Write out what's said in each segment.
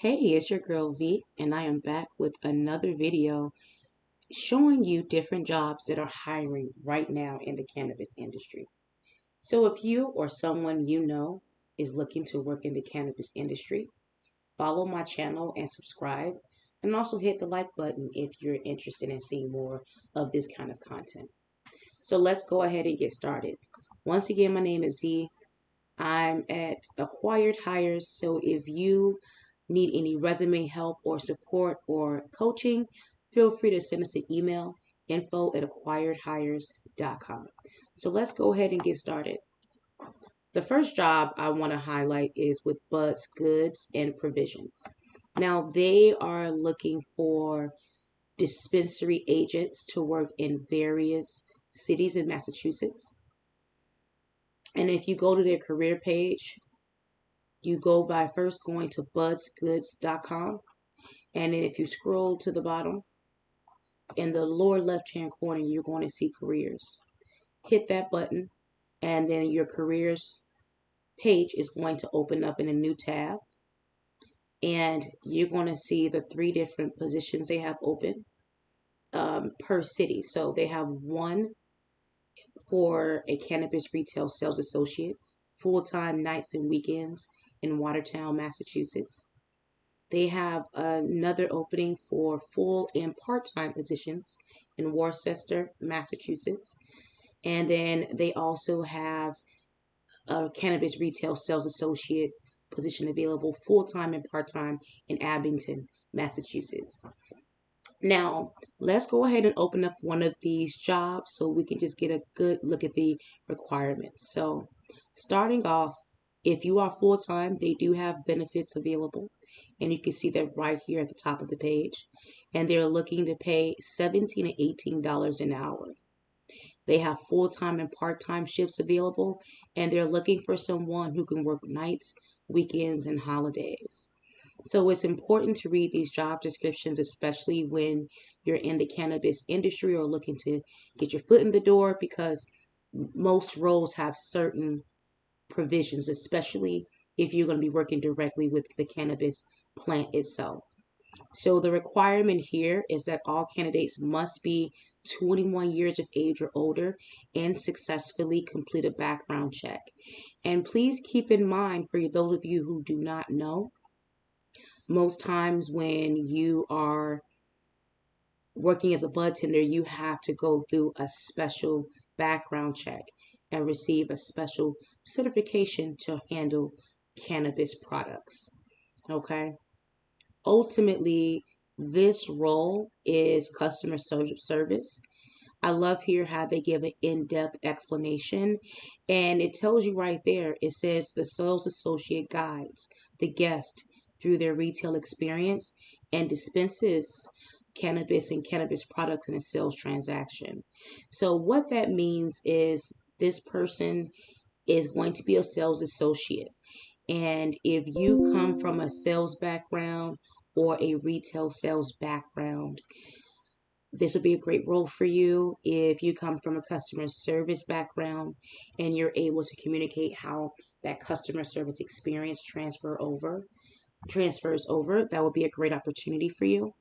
Hey, it's your girl V, and I am back with another video showing you different jobs that are hiring right now in the cannabis industry. So, if you or someone you know is looking to work in the cannabis industry, follow my channel and subscribe, and also hit the like button if you're interested in seeing more of this kind of content. So, let's go ahead and get started. Once again, my name is V. I'm at Acquired Hires, so if you need any resume help or support or coaching, feel free to send us an email, info@acquiredhires.com. So let's go ahead and get started. The first job I want to highlight is with Bud's Goods and Provisions. Now, they are looking for dispensary agents to work in various cities in Massachusetts. And if you go to their career page, you go by first going to budsgoods.com. And then if you scroll to the bottom, in the lower left-hand corner, you're going to see careers. Hit that button, and then your careers page is going to open up in a new tab. And you're going to see the three different positions they have open per city. So they have one for a cannabis retail sales associate, full-time nights and weekends in Watertown, Massachusetts. They have another opening for full and part-time positions in Worcester, Massachusetts. And then they also have a cannabis retail sales associate position available full-time and part-time in Abington, Massachusetts. Now, let's go ahead and open up one of these jobs so we can just get a good look at the requirements. So, starting off, if you are full-time, they do have benefits available. And you can see that right here at the top of the page. And they're looking to pay $17 to $18 an hour. They have full-time and part-time shifts available. And they're looking for someone who can work nights, weekends, and holidays. So it's important to read these job descriptions, especially when you're in the cannabis industry or looking to get your foot in the door, because most roles have certain provisions, especially if you're going to be working directly with the cannabis plant itself. So the requirement here is that all candidates must be 21 years of age or older and successfully complete a background check. And please keep in mind, for those of you who do not know, most times when you are working as a bud tender, you have to go through a special background check and receive a special certification to handle cannabis products. Okay. Ultimately, this role is customer service. I love here how they give an in-depth explanation, and it tells you right there. It says the sales associate guides the guest through their retail experience and dispenses cannabis and cannabis products in a sales transaction. So what that means is this person is going to be a sales associate. And if you come from a sales background or a retail sales background, this would be a great role for you. If you come from a customer service background and you're able to communicate how that customer service experience transfers over, that would be a great opportunity for you.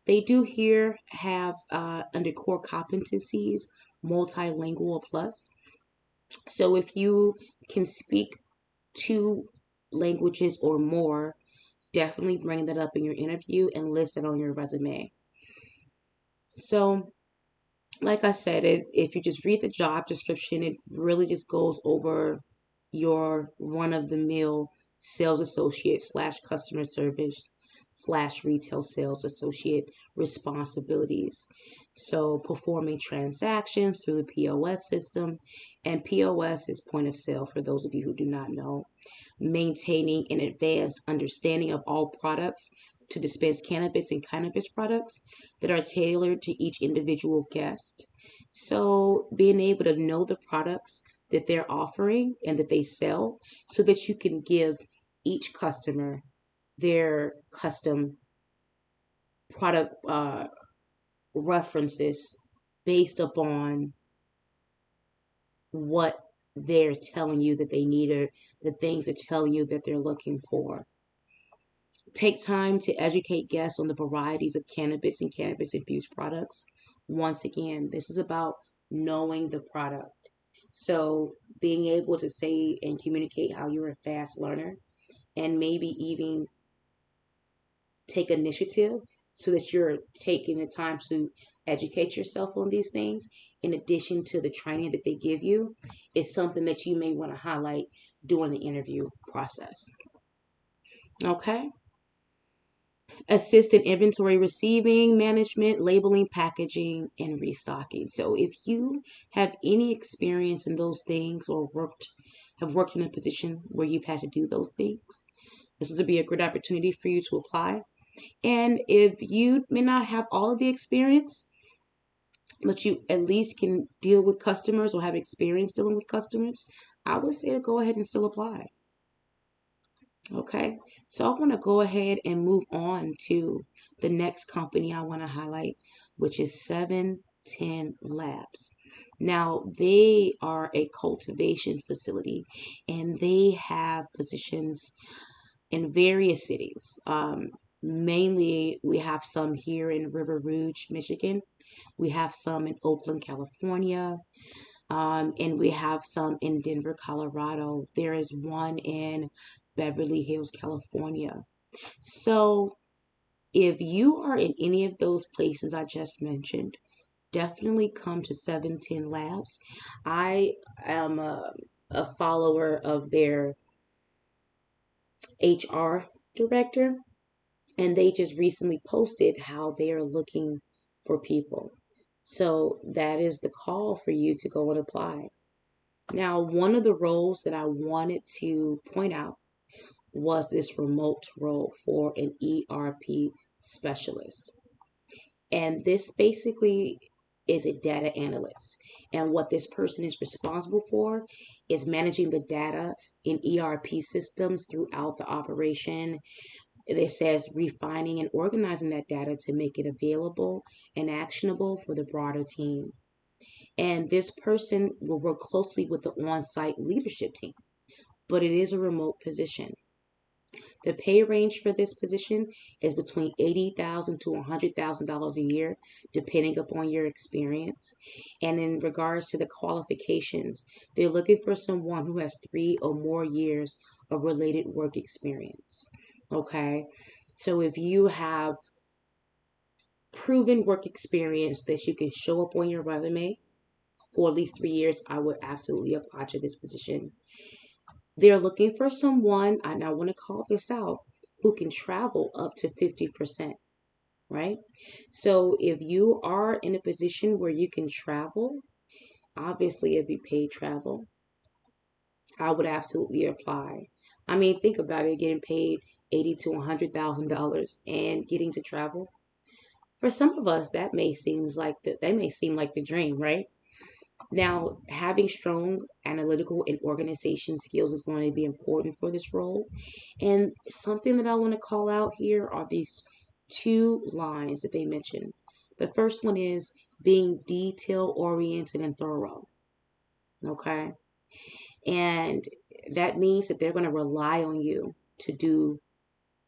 They do here have under core competencies, multilingual plus. So if you can speak two languages or more, definitely bring that up in your interview and list it on your resume. So, like I said, if you just read the job description, it really just goes over your run-of-the-mill sales associate slash customer service slash retail sales associate responsibilities. So performing transactions through the POS system, and POS is point of sale for those of you who do not know. Maintaining an advanced understanding of all products to dispense cannabis and cannabis products that are tailored to each individual guest. So being able to know the products that they're offering and that they sell so that you can give each customer their custom product references based upon what they're telling you that they need or the things they're telling you that they're looking for. Take time to educate guests on the varieties of cannabis and cannabis infused products. Once again, this is about knowing the product. So, being able to say and communicate how you're a fast learner and maybe even take initiative so that you're taking the time to educate yourself on these things in addition to the training that they give you is something that you may want to highlight during the interview process. Okay. Assist in inventory receiving, management, labeling, packaging, and restocking. So if you have any experience in those things or have worked in a position where you've had to do those things, this would be a good opportunity for you to apply. And if you may not have all of the experience, but you at least can deal with customers or have experience dealing with customers, I would say to go ahead and still apply. Okay, so I want to go ahead and move on to the next company I want to highlight, which is 710 Labs. Now, they are a cultivation facility and they have positions in various cities. Mainly, we have some here in River Rouge, Michigan. We have some in Oakland, California. And we have some in Denver, Colorado. There is one in Beverly Hills, California. So, if you are in any of those places I just mentioned, definitely come to 710 Labs. I am a follower of their HR director, and they just recently posted how they are looking for people. So, that is the call for you to go and apply. Now, one of the roles that I wanted to point out was this remote role for an ERP specialist. And this basically is a data analyst. And what this person is responsible for is managing the data in ERP systems throughout the operation. It says refining and organizing that data to make it available and actionable for the broader team. And this person will work closely with the on site leadership team, but it is a remote position. The pay range for this position is between $80,000 to $100,000 a year, depending upon your experience. And in regards to the qualifications, they're looking for someone who has 3 or more years of related work experience. Okay, so if you have proven work experience that you can show up on your resume for at least 3 years, I would absolutely apply to this position. They're looking for someone, and I want to call this out, who can travel up to 50%, right? So if you are in a position where you can travel, obviously it'd be paid travel. I would absolutely apply. I mean, think about it, getting paid 80 to $100,000 and getting to travel. For some of us, that may seem like the dream, right? Now, having strong analytical and organization skills is going to be important for this role. And something that I want to call out here are these two lines that they mention. The first one is being detail oriented and thorough. Okay. And that means that they're going to rely on you to do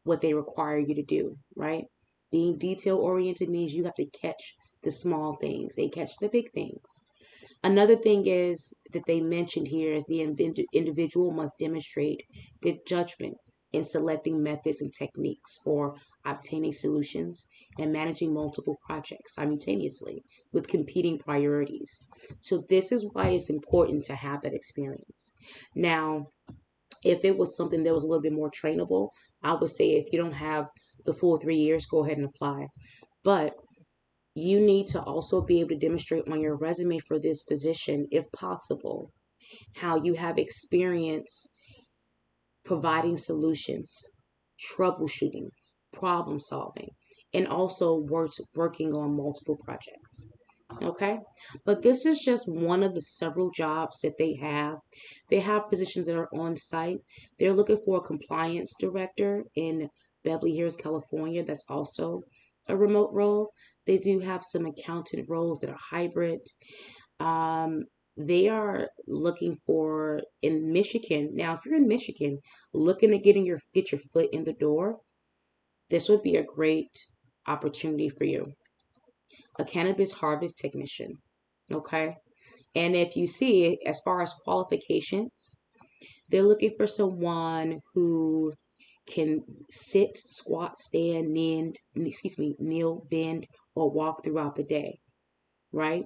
what they require you to do, right? Being detail oriented means you have to catch the small things, they catch the big things. Another thing is that they mentioned here is the individual must demonstrate good judgment in selecting methods and techniques for obtaining solutions and managing multiple projects simultaneously with competing priorities. So this is why it's important to have that experience. Now, if it was something that was a little bit more trainable, I would say if you don't have the full 3 years, go ahead and apply. But you need to also be able to demonstrate on your resume for this position, if possible, how you have experience providing solutions, troubleshooting, problem solving, and also working on multiple projects. Okay, but this is just one of the several jobs that they have. They have positions that are on site. They're looking for a compliance director in Beverly Hills, California. That's also a remote role. They do have some accountant roles that are hybrid. Um, they are looking for in Michigan. Now, if you're in Michigan, looking to get your foot in the door, This would be a great opportunity for you. A cannabis harvest technician. Okay. And if you see, as far as qualifications, they're looking for someone who can sit, squat, stand, kneel, bend, or walk throughout the day, right?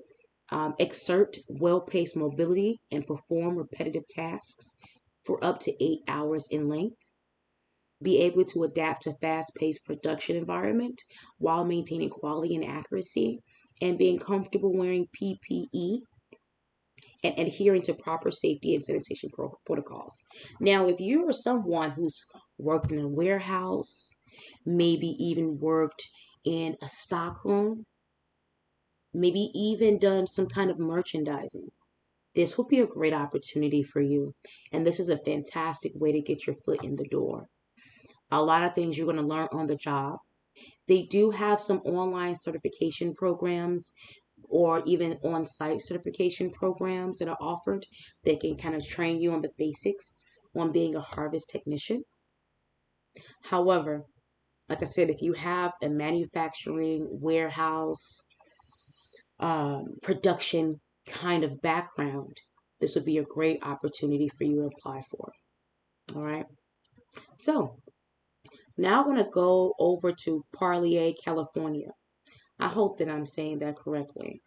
Exert well-paced mobility and perform repetitive tasks for up to 8 hours in length. Be able to adapt to fast-paced production environment while maintaining quality and accuracy, and being comfortable wearing PPE and adhering to proper safety and sanitation protocols. Now, if you are someone who's worked in a warehouse, maybe even worked in a stock room, maybe even done some kind of merchandising, this will be a great opportunity for you. And this is a fantastic way to get your foot in the door. A lot of things you're going to learn on the job. They do have some online certification programs or even on-site certification programs that are offered that can kind of train you on the basics on being a harvest technician. However, like I said, if you have a manufacturing, warehouse, production kind of background, this would be a great opportunity for you to apply for. All right. So now I'm going to go over to Parlier, California. I hope that I'm saying that correctly.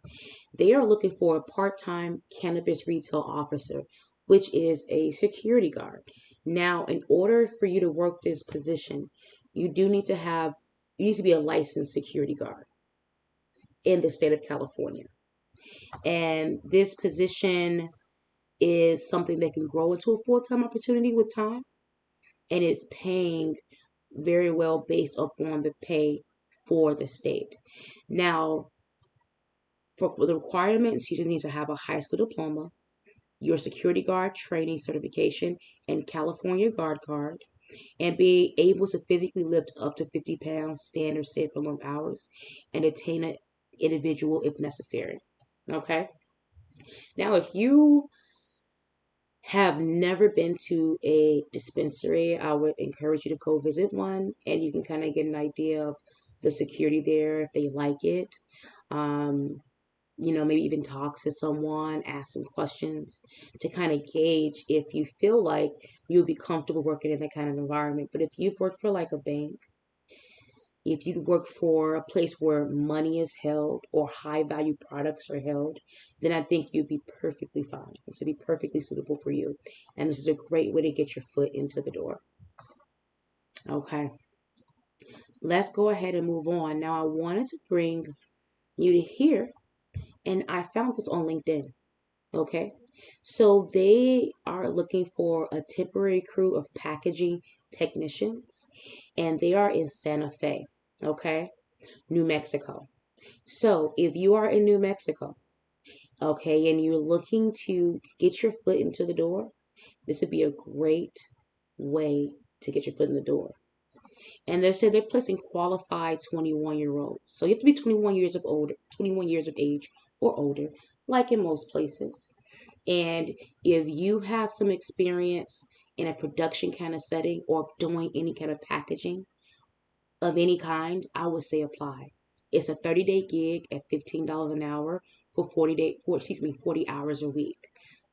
They are looking for a part-time cannabis retail officer, which is a security guard. Now, in order for you to work this position, you do need to have you need to be a licensed security guard in the state of California. And this position is something that can grow into a full-time opportunity with time, and it's paying very well based upon the pay for the state. Now, for the requirements, you just need to have a high school diploma, your security guard training certification, and California guard card, and be able to physically lift up to 50 pounds, stand or sit for long hours, and attain an individual if necessary. Okay? Now, if you have never been to a dispensary, I would encourage you to go visit one, and you can kind of get an idea of the security there, if they like it. Um, maybe even talk to someone, ask some questions to kind of gauge if you feel like you'll be comfortable working in that kind of environment. But if you've worked for like a bank, if you work for a place where money is held or high value products are held, then I think you'd be perfectly fine. This would be perfectly suitable for you. And this is a great way to get your foot into the door. Okay. Let's go ahead and move on. Now, I wanted to bring you to here, and I found this on LinkedIn. Okay. So they are looking for a temporary crew of packaging technicians, and they are in Santa Fe, okay, New Mexico. So if you are in New Mexico, okay, and you're looking to get your foot into the door, this would be a great way to get your foot in the door. And they said they're placing qualified 21-year-olds. So you have to be 21 years of age or older, like in most places. And if you have some experience in a production kind of setting or doing any kind of packaging of any kind, I would say apply. It's a 30-day gig at $15 an hour for 40 hours a week.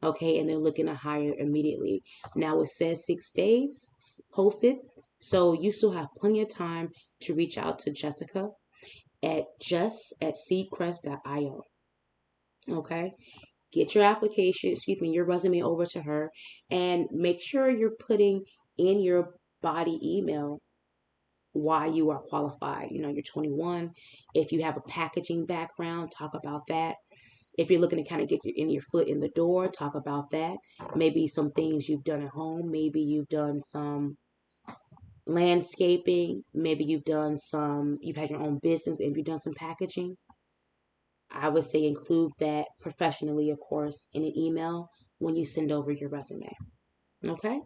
Okay, and they're looking to hire immediately. Now it says 6 days posted, so you still have plenty of time to reach out to Jessica at just@seedcrest.io. Okay, get your resume over to her, and make sure you're putting in your body email why you are qualified. You're 21. If you have a packaging background, talk about that. If you're looking to kind of get your foot in the door, talk about that. Maybe some things you've done at home. Maybe you've done some landscaping. Maybe you've had your own business and you've done some packaging. I would say include that professionally, of course, in an email when you send over your resume. Okay?